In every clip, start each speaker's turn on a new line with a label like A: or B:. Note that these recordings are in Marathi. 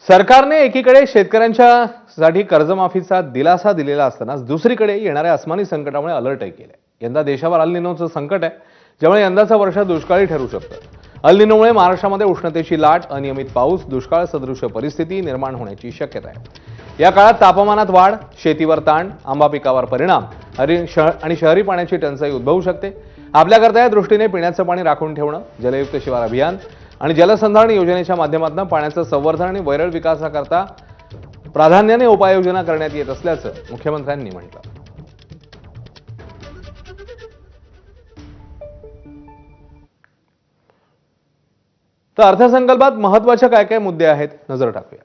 A: सरकारने एकीकडे शेतकऱ्यांच्यासाठी कर्जमाफीचा दिलासा दिलेला असतानाच दुसरीकडे येणाऱ्या अस्मानी संकटामुळे अलर्टही केले। यंदा देशावर अल निनोचं संकट आहे, ज्यामुळे यंदाचं वर्ष दुष्काळी ठरू शकतं। अल निनोमुळे महाराष्ट्रामध्ये उष्णतेची लाट, अनियमित पाऊस, दुष्काळ सदृश परिस्थिती निर्माण होण्याची शक्यता आहे। या काळात तापमानात वाढ, शेतीवर ताण, आंबा पिकावर परिणाम आणि शहरी पाण्याची टंचाई उद्भवू शकते। आपल्याकरता या दृष्टीने पिण्याचं पाणी राखून ठेवणं, जलयुक्त शिवार अभियान आणि जलसंधारण योजनेच्या माध्यमातून पाण्याचं संवर्धन आणि वैरळ विकासाकरता प्राधान्याने उपाययोजना करण्यात येत असल्याचं मुख्यमंत्र्यांनी म्हटलं। तर अर्थसंकल्पात महत्त्वाचे काय काय मुद्दे आहेत, नजर टाकूया।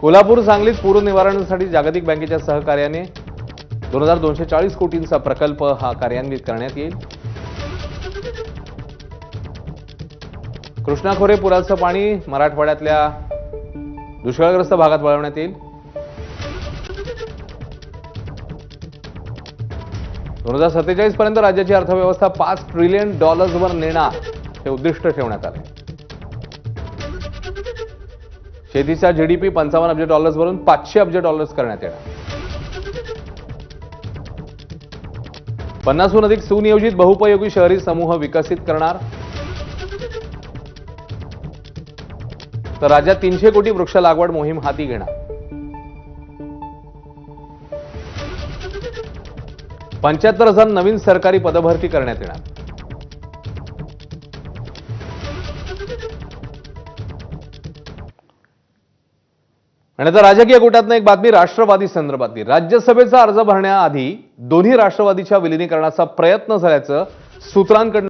A: कोल्हापूर सांगलीत पूर निवारणासाठी जागतिक बँकेच्या सहकार्याने 2240 कोटींचा प्रकल्प हा कार्यान्वित करण्यात येईल। कृष्णा खोरे पुराचं पाणी मराठवाड्यातल्या दुष्काळग्रस्त भागात वळवण्यात येईल। 2047 पर्यंत राज्याची अर्थव्यवस्था $5 ट्रिलियन वर नेणार हे उद्दिष्ट ठेवण्यात आले। शेतीचा जीडीपी $55 अब्ज वरून $500 अब्ज करण्यात येणार। 50हून अधिक सुनियोजित बहुपयोगी शहरी समूह विकसित करणार। तर राज्यात 300 कोटी वृक्ष लागवड मोहीम हाती घेणार। 75,000 नवीन सरकारी पदभरती करण्यात येणार। आणि आता राजकीय गोटातनं एक बातमी राष्ट्रवादी संदर्भातली। राज्यसभेचा अर्ज भरण्याआधी दोन्ही राष्ट्रवादीच्या विलिनीकरणाचा प्रयत्न झाल्याचं सूत्रांकडून